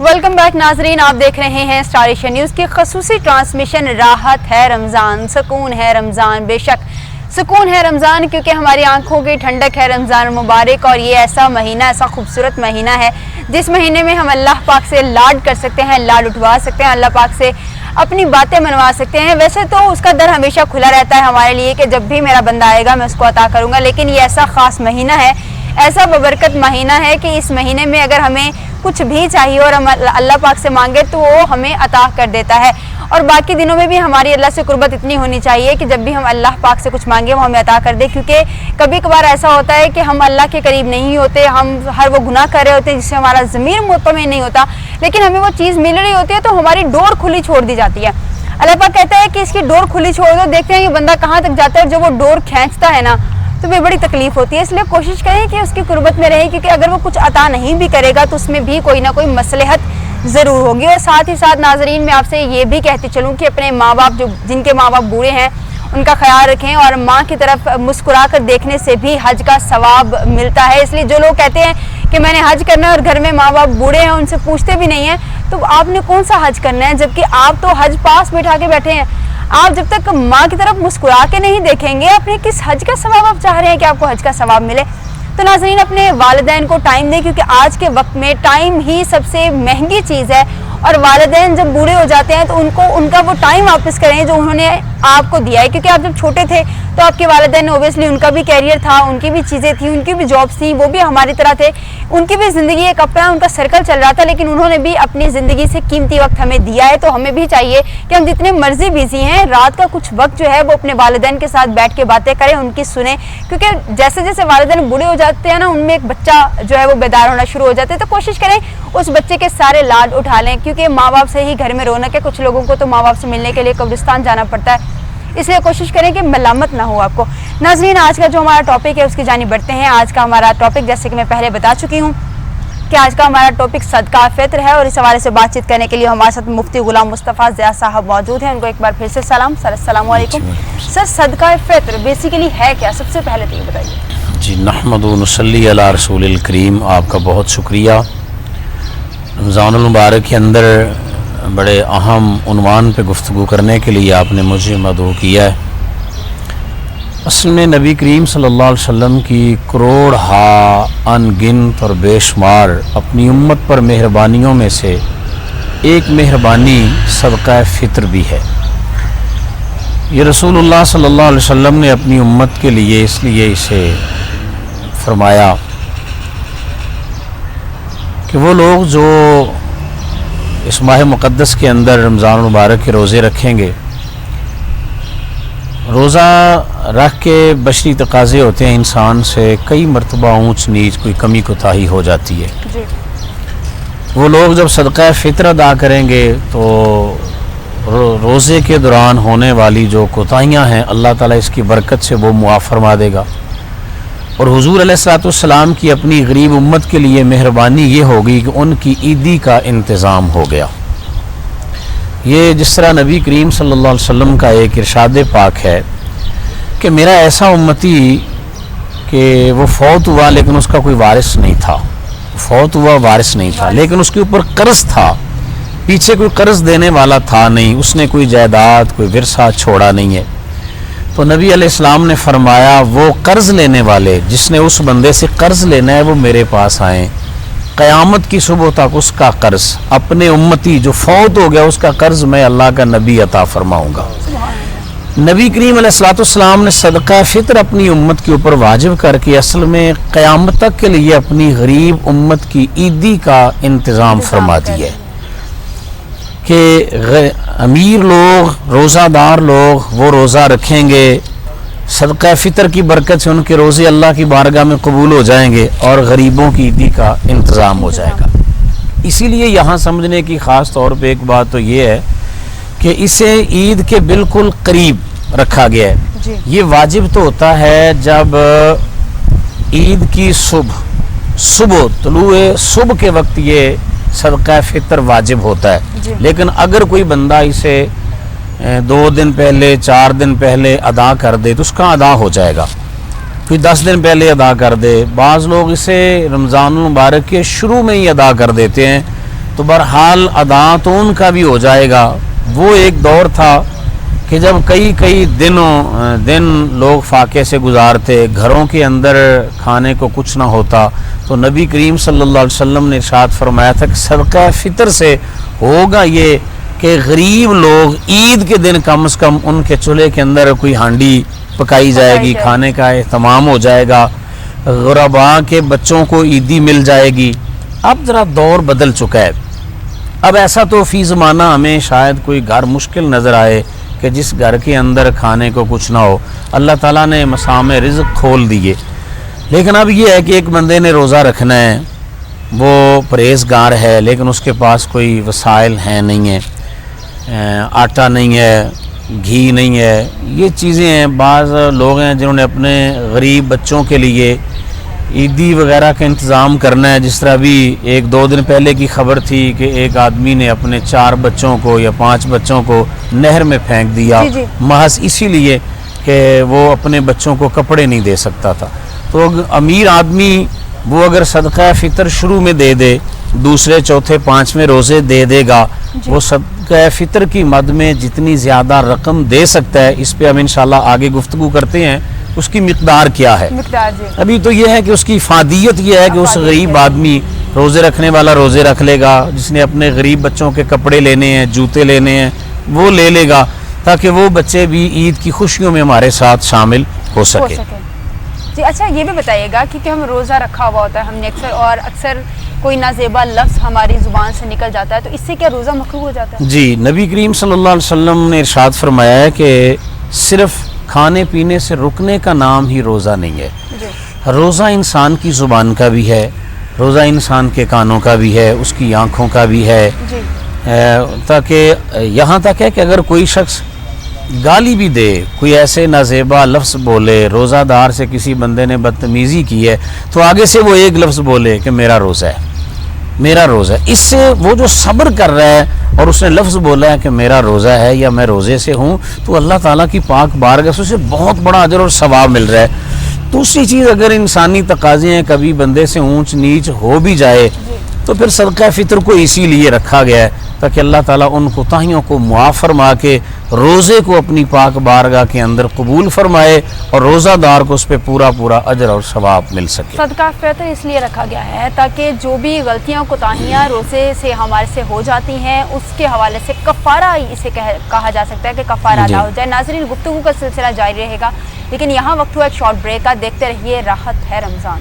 Welcome back नाजरीन, आप देख रहे हैं स्टार एशिया न्यूज़ की खसूसी ट्रांसमिशन। राहत है रमज़ान, सुकून है रमज़ान, बेशक सुकून है रमज़ान क्योंकि हमारी आंखों की ठंडक है रमज़ान मुबारक। और ये ऐसा महीना, ऐसा खूबसूरत महीना है जिस महीने में हम अल्लाह पाक से लाड कर सकते हैं, लाड उठवा सकते हैं, अल्लाह पाक से अपनी बातें मनवा सकते हैं। वैसे तो उसका दर हमेशा खुला रहता है हमारे लिए कि जब भी मेरा बंदा आएगा मैं उसको अता करूँगा, लेकिन ये ऐसा ख़ास महीना है, ऐसा बबरकत महीना है कि इस महीने में अगर हमें कुछ भी चाहिए और हम अल्लाह पाक से मांगे तो वो हमें अता कर देता है। और बाकी दिनों में भी हमारी अल्लाह से कुर्बत इतनी होनी चाहिए कि जब भी हम अल्लाह पाक से कुछ मांगे वो हमें अता कर दे, क्योंकि कभी कभार ऐसा होता है कि हम अल्लाह के करीब नहीं होते, हम हर वो गुनाह कर रहे होते हैं जिससे हमारा ज़मीर मुतमईन नहीं होता, लेकिन हमें वो चीज़ मिल रही होती है तो हमारी डोर खुली छोड़ दी जाती है। अल्लाह पाक कहता है कि इसकी डोर खुली छोड़ दो, देखते हैं ये बंदा कहाँ तक जाता है। और जब वो डोर खींचता है ना तो भी बड़ी तकलीफ होती है, इसलिए कोशिश करें कि उसकी कुर्बत में रहें, क्योंकि अगर वो कुछ अता नहीं भी करेगा तो उसमें भी कोई ना कोई मसलहत ज़रूर होगी। और साथ ही साथ नाजरीन मैं आपसे ये भी कहती चलूँ कि अपने माँ बाप, जो जिनके माँ बाप बूढ़े हैं, उनका ख्याल रखें और माँ की तरफ मुस्कुरा कर देखने से भी हज का सवाब मिलता है। इसलिए जो लोग कहते हैं कि मैंने हज करना है और घर में माँ बाप बूढ़े हैं, उनसे पूछते भी नहीं हैं, तो आपने कौन सा हज करना है, जबकि आप तो हज पास बैठा के बैठे हैं। आप जब तक माँ की तरफ मुस्कुरा के नहीं देखेंगे, अपने किस हज का सवाब आप चाह रहे हैं कि आपको हज का सवाब मिले। तो नाज़रीन अपने वालिदैन को टाइम दें, क्योंकि आज के वक्त में टाइम ही सबसे महंगी चीज़ है। और वालिदैन जब बूढ़े हो जाते हैं तो उनका वो टाइम वापस करें जो उन्होंने आपको दिया है, क्योंकि आप जब छोटे थे तो आपके वालिदैन ओबियसली उनका भी कैरियर था, उनकी भी चीज़ें थी, उनकी भी जॉब्स थी, वो भी हमारी तरह थे, उनकी भी ज़िंदगी एक अपना उनका सर्कल चल रहा था, लेकिन उन्होंने भी अपनी ज़िंदगी से कीमती वक्त हमें दिया है। तो हमें भी चाहिए कि हम जितने मर्जी बिजी हैं, रात का कुछ वक्त जो है वो अपने वालिदैन के साथ बैठ के बातें करें, उनकी सुने, क्योंकि जैसे जैसे वालिदैन बूढ़े हो जाते हैं ना, उनमें एक बच्चा जो है वो बेदार होना शुरू हो जाता है। तो कोशिश करें उस बच्चे के सारे लाड उठा लें, क्योंकि माँ बाप से ही घर में रौनक है। कुछ लोगों को तो माँ बाप से मिलने के लिए कब्रिस्तान जाना पड़ता है, इसलिए कोशिश करें कि मलामत ना हो आपको। नाज़रीन आज का जो हमारा टॉपिक है उसकी जानिब बढ़ते हैं। आज का हमारा टॉपिक, जैसे कि मैं पहले बता चुकी हूँ कि आज का हमारा टॉपिक सदका फित्र है, और इस हवाले से बातचीत करने के लिए हमारे साथ मुफ्ती गुलाम मुस्तफ़ा ज़िया साहब मौजूद हैं। उनको एक बार फिर से सलाम। सर अस्सलाम वालेकुम। सर सदका फित्र बेसिकली है क्या, सबसे पहले तो ये बताइए। जी नहमदु नसल्ली अला रसूलिल करीम, आपका बहुत शुक्रिया। रमज़ानुल मुबारक के अंदर बड़े अहम उन्वान पे गुफ्तगू करने के लिए आपने मुझे मदऊ किया है। असल में नबी करीम सल्लल्लाहु अलैहि वसल्लम की करोड़ अनगिनत और बेशुमार अपनी उम्मत पर मेहरबानियों में से एक मेहरबानी सदका फित्र भी है। ये रसूलुल्लाह सल्लल्लाहु अलैहि वसल्लम ने अपनी उम्मत के लिए इसलिए इसे फरमाया कि वो लोग जो इस माह मुक़द्दस के अंदर रमज़ान मुबारक के रोज़े रखेंगे, रोज़ा रख के बशरी तकाज़े होते हैं इंसान से कई मरतबा ऊंच नीच कोई कमी कोताही हो जाती है। वो लोग जब सदका फ़ित्र अदा करेंगे तो रोज़े के दौरान होने वाली जो कोताहियाँ हैं अल्लाह ताला इसकी बरकत से वो मुआफ़ फरमा देगा। और हुज़ूर अलैहिस्सलाम की अपनी गरीब उम्मत के लिए मेहरबानी ये होगी कि उनकी ईदी का इंतज़ाम हो गया। ये जिस तरह नबी करीम सल्लल्लाहु अलैहि वसल्लम का एक इरशाद पाक है कि मेरा ऐसा उम्मती कि वो फौत हुआ लेकिन उसका कोई वारिस नहीं था, फौत हुआ वारिस नहीं था, लेकिन उसके ऊपर कर्ज था, पीछे कोई कर्ज देने वाला था नहीं, उसने कोई जायदाद कोई विरसा छोड़ा नहीं है। तो नबी अलैहिस्सलाम ने फरमाया वो कर्ज लेने वाले, जिसने उस बंदे से कर्ज लेना है वो मेरे पास आए, क़यामत की सुबह तक उसका कर्ज, अपने उम्मती जो फौत हो गया उसका कर्ज मैं अल्लाह का नबी अता फरमाऊंगा। नबी करीम अलैहिस्सलाम ने सदका फित्र अपनी उम्मत के ऊपर वाजिब करके असल में क़यामत तक के लिए अपनी गरीब उम्मत की ईदी का इंतज़ाम फरमा दिया है कि अमीर लोग, रोज़ादार लोग वो रोज़ा रखेंगे, सदका फ़ितर की बरकत से उनके रोज़े अल्लाह की बारगाह में कबूल हो जाएंगे और गरीबों की ईदी का इंतज़ाम हो जाएगा। इसीलिए यहाँ समझने की ख़ास तौर पे एक बात तो ये है कि इसे ईद के बिल्कुल करीब रखा गया है। ये वाजिब तो होता है जब ईद की सुबह तुलुए सुबह के वक्त ये सदका फितर वाजिब होता है। लेकिन अगर कोई बंदा इसे 2 दिन पहले 4 दिन पहले अदा कर दे तो उसका अदा हो जाएगा, कोई 10 दिन पहले अदा कर दे। बाज़ लोग इसे रमज़ानुल मुबारक के शुरू में ही अदा कर देते हैं تو بہرحال ادا تو ان کا بھی ہو جائے گا۔ وہ ایک دور تھا کہ جب کئی دن لوگ فاقے سے گزارتے، گھروں کے اندر کھانے کو کچھ نہ ہوتا، تو نبی کریم صلی اللہ علیہ وسلم نے ارشاد فرمایا تھا کہ صدقہ فطر سے ہوگا یہ کہ غریب لوگ عید کے دن کم از کم ان کے چولہے کے اندر کوئی ہانڈی پکائی جائے گی، کھانے کا اہتمام ہو جائے گا، غرباء کے بچوں کو عیدی مل جائے گی۔ اب ذرا دور بدل چکا ہے، اب ایسا تو فی زمانہ ہمیں شاید کوئی گھر مشکل نظر آئے کہ جس گھر کے اندر کھانے کو کچھ نہ ہو۔ اللہ تعالیٰ نے مسام رزق کھول دیے، لیکن اب یہ ہے کہ ایک بندے نے روزہ رکھنا ہے، وہ پرہیزگار ہے لیکن اس کے پاس کوئی وسائل ہیں نہیں ہیں، آٹا نہیں ہے، گھی نہیں ہے، یہ چیزیں ہیں۔ بعض لوگ ہیں جنہوں نے اپنے غریب بچوں کے لیے عیدی وغیرہ کا انتظام کرنا ہے، جس طرح بھی 1-2 دن پہلے کی خبر تھی کہ ایک آدمی نے اپنے 4 بچوں کو یا 5 بچوں کو نہر میں پھینک دیا، محض اسی لیے کہ وہ اپنے بچوں کو کپڑے نہیں دے سکتا تھا۔ تو امیر آدمی وہ اگر صدقہ فطر شروع میں دے دے، دوسرے چوتھے پانچویں روزے دے دے گا، وہ صدقہ فطر کی مد میں جتنی زیادہ رقم دے سکتا ہے، اس پہ ہم انشاءاللہ آگے گفتگو کرتے ہیں، اس کی مقدار کیا ہے۔ ابھی تو یہ ہے کہ اس کی افادیت یہ ہے کہ اس غریب آدمی، روزے رکھنے والا روزے رکھ لے گا، جس نے اپنے غریب بچوں کے کپڑے لینے ہیں، جوتے لینے ہیں، وہ لے لے گا تاکہ وہ بچے بھی عید کی خوشیوں میں ہمارے ساتھ شامل ہو سکے۔ جی اچھا، یہ بھی بتائیے گا کہ ہم روزہ رکھا ہوا ہوتا ہے ہم نے اکثر کوئی نازیبا لفظ ہماری زبان سے نکل جاتا ہے، تو اس سے کیا روزہ مکروہ ہو جاتا ہے؟ جی، نبی کریم صلی اللہ علیہ وسلم نے ارشاد فرمایا ہے کہ صرف کھانے پینے سے رکنے کا نام ہی روزہ نہیں ہے۔ روزہ انسان کی زبان کا بھی ہے، روزہ انسان کے کانوں کا بھی ہے، اس کی آنکھوں کا بھی ہے، تاکہ یہاں تک ہے کہ اگر کوئی شخص گالی بھی دے، کوئی ایسے نازیبا لفظ بولے، روزہ دار سے کسی بندے نے بدتمیزی کی ہے، تو آگے سے وہ ایک لفظ بولے کہ میرا روزہ ہے، میرا روزہ ہے۔ اس سے وہ جو صبر کر رہا ہے اور اس نے لفظ بولا ہے کہ میرا روزہ ہے یا میں روزے سے ہوں، تو اللہ تعالیٰ کی پاک بارگاہ سے اسے بہت بڑا اجر اور ثواب مل رہا ہے۔ دوسری چیز، اگر انسانی تقاضے ہیں، کبھی بندے سے اونچ نیچ ہو بھی جائے تو پھر صدقہ فطر کو اسی لیے رکھا گیا ہے تاکہ اللہ تعالیٰ ان کوتاہیوں کو معاف فرما کے روزے کو اپنی پاک بارگاہ کے اندر قبول فرمائے اور روزہ دار کو اس پہ پورا اجر اور ثواب مل سکے۔ صدقہ فطر اس لیے رکھا گیا ہے تاکہ جو بھی غلطیاں کوتاہیاں روزے سے ہمارے سے ہو جاتی ہیں، اس کے حوالے سے کفارہ اسے کہا جا سکتا ہے کہ کفارہ ادا ہو جائے۔ ناظرین، گفتگو کا سلسلہ جاری رہے گا، لیکن یہاں وقت ہوا ایک شارٹ بریک کا۔ دیکھتے رہیے راحت ہے رمضان۔